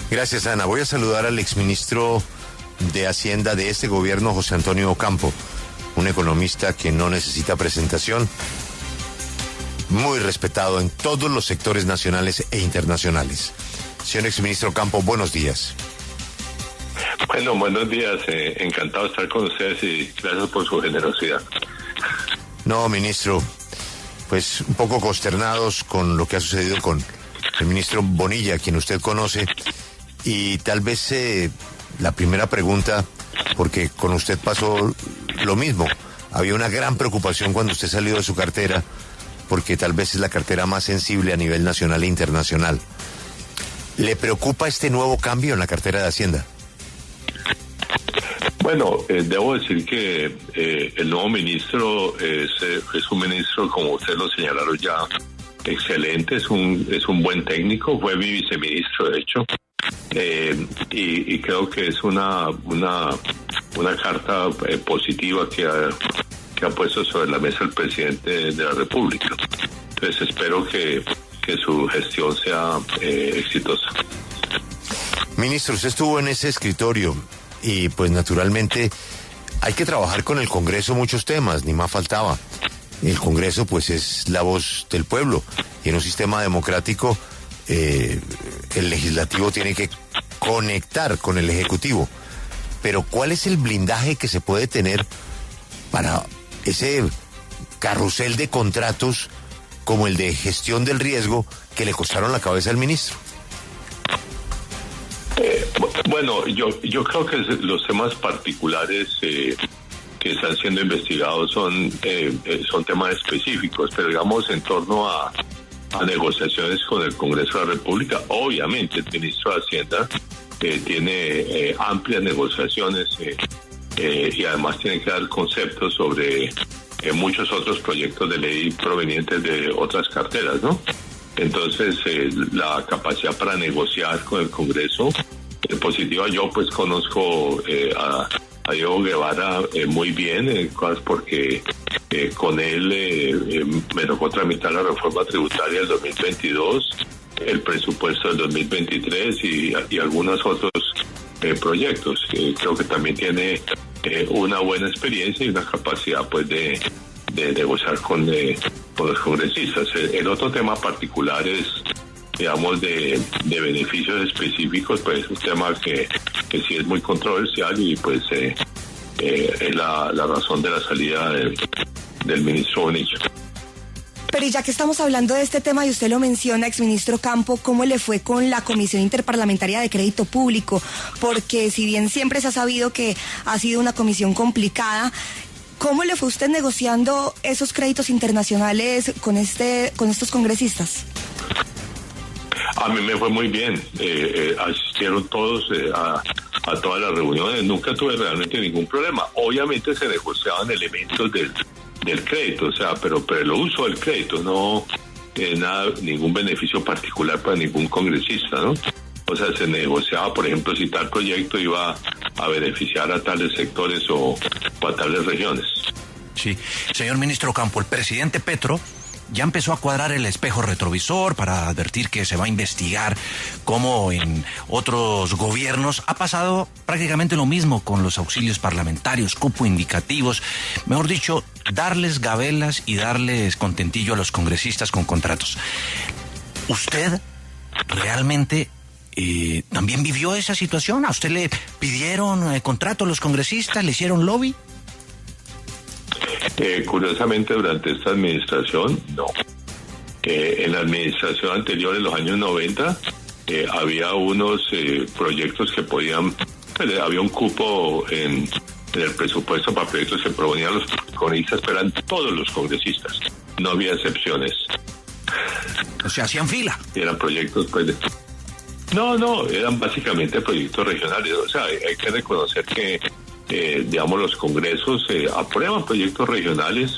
Gracias, Ana. Voy a saludar al exministro de Hacienda de este gobierno, José Antonio Ocampo, un economista que no necesita presentación, muy respetado en todos los sectores nacionales e internacionales. Señor exministro Ocampo, buenos días. Bueno, buenos días. Encantado de estar con ustedes y gracias por su generosidad. No, ministro, pues un poco consternados con lo que ha sucedido con el ministro Bonilla, a quien usted conoce, y tal vez la primera pregunta, porque con usted pasó lo mismo. Había una gran preocupación cuando usted salió de su cartera, porque tal vez es la cartera más sensible a nivel nacional e internacional. ¿Le preocupa este nuevo cambio en la cartera de Hacienda? Bueno, debo decir que el nuevo ministro es un ministro, como ustedes lo señalaron ya, excelente, es un buen técnico, fue mi viceministro de hecho, y creo que es una carta positiva que ha puesto sobre la mesa el presidente de la República. Entonces espero que su gestión sea exitosa. Ministro, usted estuvo en ese escritorio y pues naturalmente hay que trabajar con el Congreso muchos temas, ni más faltaba. El Congreso pues es la voz del pueblo y en un sistema democrático el legislativo tiene que conectar con el ejecutivo. Pero ¿cuál es el blindaje que se puede tener para ese carrusel de contratos como el de gestión del riesgo que le costaron la cabeza al ministro? Bueno, yo creo que los temas particulares que están siendo investigados son temas específicos, pero digamos en torno a negociaciones con el Congreso de la República, obviamente el ministro de Hacienda tiene amplias negociaciones y además tiene que dar conceptos sobre muchos otros proyectos de ley provenientes de otras carteras, ¿no? Entonces, la capacidad para negociar con el Congreso es positiva. Yo pues conozco a Diego Guevara muy bien, porque con él me tocó tramitar la reforma tributaria del 2022, el presupuesto del 2023 y algunos otros proyectos. Creo que también tiene una buena experiencia y una capacidad pues de negociar con los congresistas. El otro tema particular es, digamos, de beneficios específicos, pues es un tema que sí es muy controversial y pues es la razón de la salida del ministro Bonilla. Pero y ya que estamos hablando de este tema y usted lo menciona, exministro Ocampo, ¿cómo le fue con la Comisión Interparlamentaria de Crédito Público? Porque si bien siempre se ha sabido que ha sido una comisión complicada, ¿cómo le fue usted negociando esos créditos internacionales con estos congresistas? A mí me fue muy bien. Asistieron todos a todas las reuniones. Nunca tuve realmente ningún problema. Obviamente se negociaban elementos del crédito, o sea, pero el uso del crédito, no ningún beneficio particular para ningún congresista, ¿no? O sea, se negociaba, por ejemplo, si tal proyecto iba a beneficiar a tales sectores o a tales regiones. Sí, señor ministro Ocampo, el presidente Petro ya empezó a cuadrar el espejo retrovisor para advertir que se va a investigar cómo en otros gobiernos ha pasado prácticamente lo mismo con los auxilios parlamentarios, cupo indicativos, mejor dicho, darles gabelas y darles contentillo a los congresistas con contratos. ¿Usted realmente también vivió esa situación? ¿A usted le pidieron contrato a los congresistas? ¿Le hicieron lobby? Curiosamente, durante esta administración, no. En la administración anterior, en los años 90, había unos proyectos que podían... había un cupo en el presupuesto para proyectos que proponían los congresistas, pero eran todos los congresistas. No había excepciones. O sea, hacían fila. Eran proyectos, pues... No, eran básicamente proyectos regionales. O sea, hay que reconocer que digamos, los congresos aprueban proyectos regionales,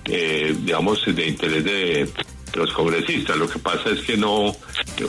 digamos, de interés de los congresistas. Lo que pasa es que no,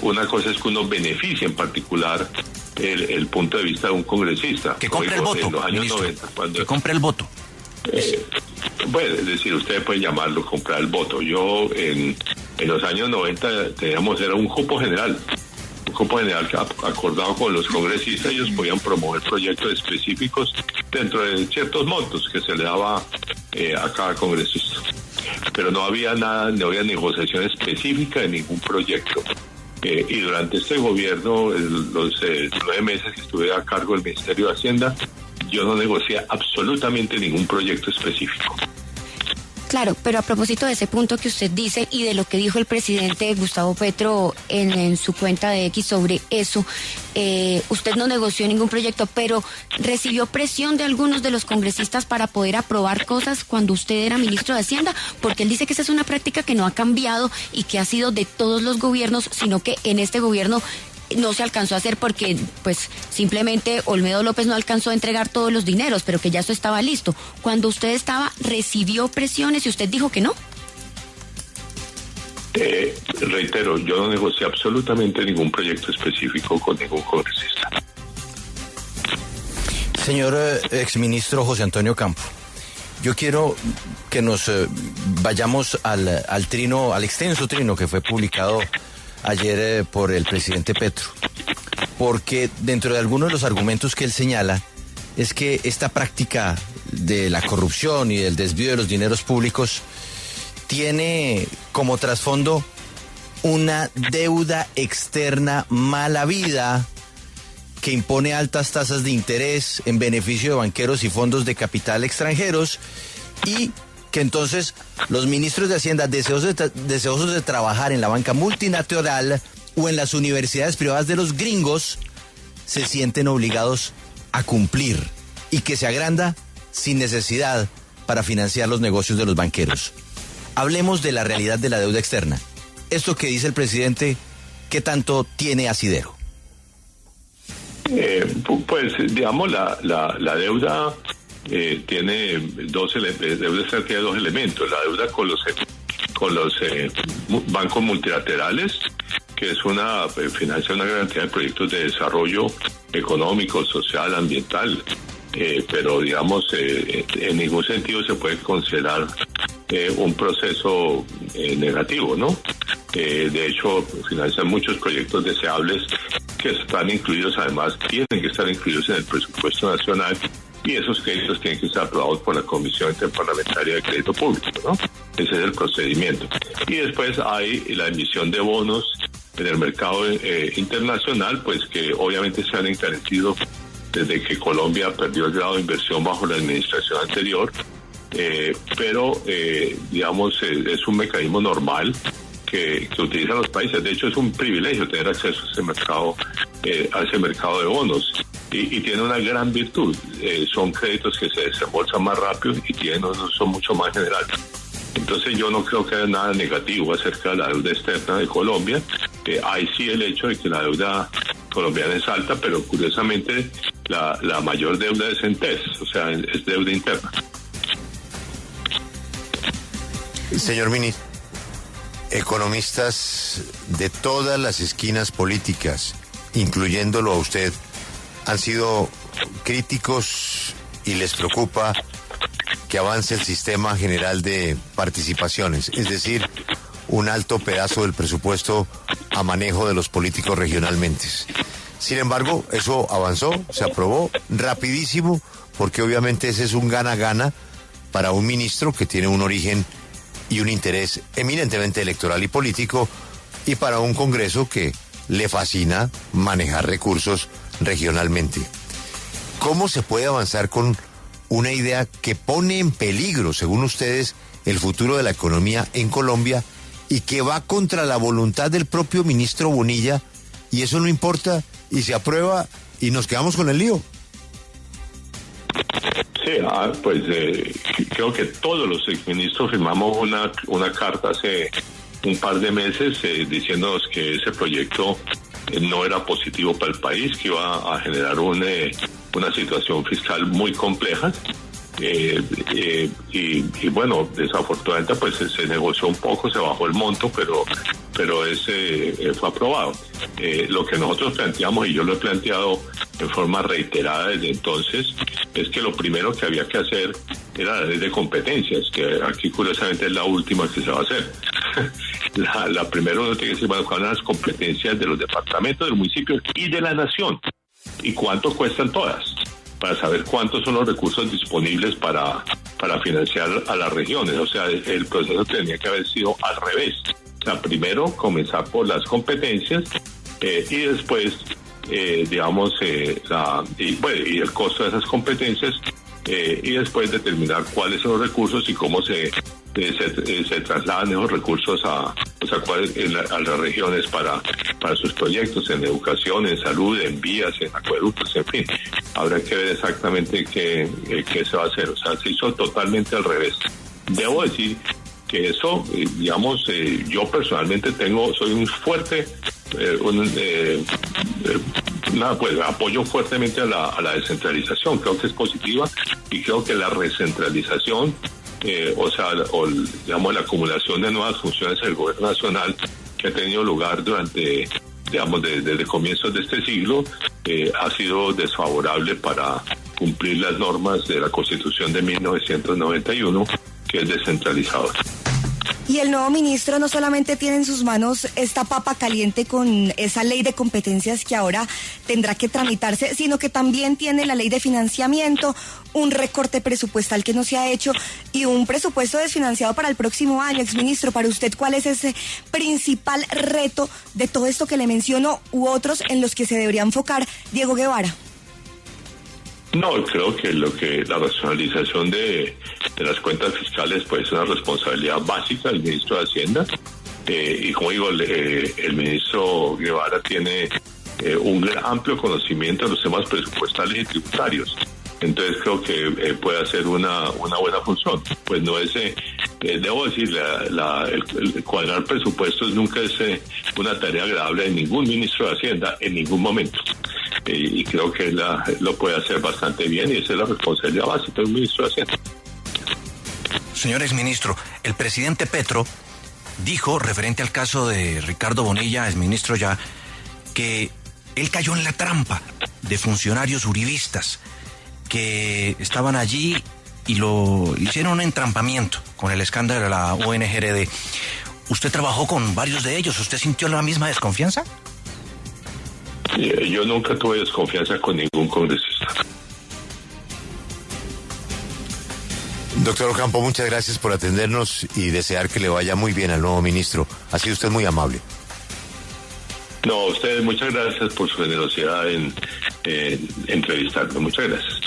una cosa es que uno beneficia en particular el punto de vista de un congresista. Que compre el voto, en los años ministro, 90, cuando, que compre el voto. Bueno, es decir, usted puede llamarlo comprar el voto. Yo en los años 90 teníamos, era un cupo general. cupo general acordado con los congresistas, ellos podían promover proyectos específicos dentro de ciertos montos que se le daba a cada congresista. Pero no había nada, no había negociación específica de ningún proyecto. Y durante este gobierno, los 9 meses que estuve a cargo del Ministerio de Hacienda, yo no negocié absolutamente ningún proyecto específico. Claro, pero a propósito de ese punto que usted dice y de lo que dijo el presidente Gustavo Petro en su cuenta de X sobre eso, usted no negoció ningún proyecto, pero recibió presión de algunos de los congresistas para poder aprobar cosas cuando usted era ministro de Hacienda, porque él dice que esa es una práctica que no ha cambiado y que ha sido de todos los gobiernos, sino que en este gobierno no se alcanzó a hacer porque pues simplemente Olmedo López no alcanzó a entregar todos los dineros, pero que ya eso estaba listo. Cuando usted estaba, ¿recibió presiones y usted dijo que no? Reitero, yo no negocié absolutamente ningún proyecto específico con ningún congresista. Señor exministro José Antonio Campo, yo quiero que nos vayamos al trino, al extenso trino que fue publicado ayer por el presidente Petro, porque dentro de algunos de los argumentos que él señala es que esta práctica de la corrupción y del desvío de los dineros públicos tiene como trasfondo una deuda externa mal habida que impone altas tasas de interés en beneficio de banqueros y fondos de capital extranjeros, y que entonces los ministros de Hacienda deseosos de trabajar en la banca multilateral o en las universidades privadas de los gringos se sienten obligados a cumplir y que se agranda sin necesidad para financiar los negocios de los banqueros. Hablemos de la realidad de la deuda externa. Esto que dice el presidente, ¿qué tanto tiene asidero? Pues digamos la deuda tiene dos elementos. La deuda con los bancos multilaterales, que es financia una gran cantidad de proyectos de desarrollo económico, social, ambiental, pero digamos en ningún sentido se puede considerar un proceso negativo, ¿no? De hecho, financian muchos proyectos deseables que están incluidos, además tienen que estar incluidos en el presupuesto nacional, y esos créditos tienen que ser aprobados por la Comisión Interparlamentaria de Crédito Público, ¿no? Ese es el procedimiento. Y después hay la emisión de bonos en el mercado internacional, pues que obviamente se han encarecido desde que Colombia perdió el grado de inversión bajo la administración anterior, pero digamos es un mecanismo normal que utilizan los países. De hecho, es un privilegio tener acceso a ese mercado de bonos. Y tiene una gran virtud, son créditos que se desembolsan más rápido y son mucho más generales. Entonces yo no creo que haya nada negativo acerca de la deuda externa de Colombia. Hay sí el hecho de que la deuda colombiana es alta, pero curiosamente la mayor deuda es en TES, o sea, es deuda interna. Señor ministro, economistas de todas las esquinas políticas, incluyéndolo a usted, han sido críticos y les preocupa que avance el sistema general de participaciones, es decir, un alto pedazo del presupuesto a manejo de los políticos regionalmente. Sin embargo, eso avanzó, se aprobó rapidísimo, porque obviamente ese es un gana-gana para un ministro que tiene un origen y un interés eminentemente electoral y político, y para un Congreso que le fascina manejar recursos regionalmente. ¿Cómo se puede avanzar con una idea que pone en peligro, según ustedes, el futuro de la economía en Colombia y que va contra la voluntad del propio ministro Bonilla, y eso no importa y se aprueba y nos quedamos con el lío? Sí, pues creo que todos los exministros firmamos una carta hace un par de meses diciéndonos que ese proyecto no era positivo para el país, que iba a generar una situación fiscal muy compleja. Y bueno, desafortunadamente pues se negoció un poco, se bajó el monto, pero ese fue aprobado. Lo que nosotros planteamos, y yo lo he planteado en forma reiterada desde entonces, es que lo primero que había que hacer era la ley de competencias, que aquí curiosamente es la última que se va a hacer. la primera uno tiene que decir, bueno, cuáles son las competencias de los departamentos, de los municipios y de la nación, y cuánto cuestan todas, para saber cuántos son los recursos disponibles para financiar a las regiones. O sea, el proceso tenía que haber sido al revés. O sea, primero comenzar por las competencias y después, digamos, y el costo de esas competencias, y después determinar cuáles son los recursos y cómo se trasladan esos recursos a las regiones para sus proyectos en educación, en salud, en vías, en acueductos, en fin. Habrá que ver exactamente qué se va a hacer. O sea, se hizo totalmente al revés. Debo decir que eso, digamos, yo personalmente soy un fuerte, apoyo fuertemente a la descentralización. Creo que es positiva y creo que la recentralización, digamos, la acumulación de nuevas funciones del gobierno nacional que ha tenido lugar durante, digamos, desde comienzos de este siglo, ha sido desfavorable para cumplir las normas de la Constitución de 1991, que es descentralizadora. Y el nuevo ministro no solamente tiene en sus manos esta papa caliente con esa ley de competencias que ahora tendrá que tramitarse, sino que también tiene la ley de financiamiento, un recorte presupuestal que no se ha hecho y un presupuesto desfinanciado para el próximo año. Exministro, para usted, ¿cuál es ese principal reto de todo esto que le menciono u otros en los que se debería enfocar Diego Guevara? No, creo que la racionalización de las cuentas fiscales pues es una responsabilidad básica del ministro de Hacienda, y como digo, el ministro Guevara tiene un amplio conocimiento de los temas presupuestales y tributarios. Entonces creo que puede hacer una buena función. Pues no es, debo decir, el cuadrar presupuestos nunca es una tarea agradable de ningún ministro de Hacienda en ningún momento. Y creo que lo puede hacer bastante bien, y esa es la responsabilidad básica del ministro de Hacienda. Señor exministro, el presidente Petro dijo, referente al caso de Ricardo Bonilla, exministro ya, que él cayó en la trampa de funcionarios uribistas que estaban allí y lo hicieron un entrampamiento con el escándalo de la ONGRD. ¿Usted trabajó con varios de ellos? ¿Usted sintió la misma desconfianza? Yo nunca tuve desconfianza con ningún congresista. Doctor Ocampo, muchas gracias por atendernos y desear que le vaya muy bien al nuevo ministro. Ha sido usted muy amable. No, a ustedes muchas gracias por su generosidad en entrevistarme. Muchas gracias.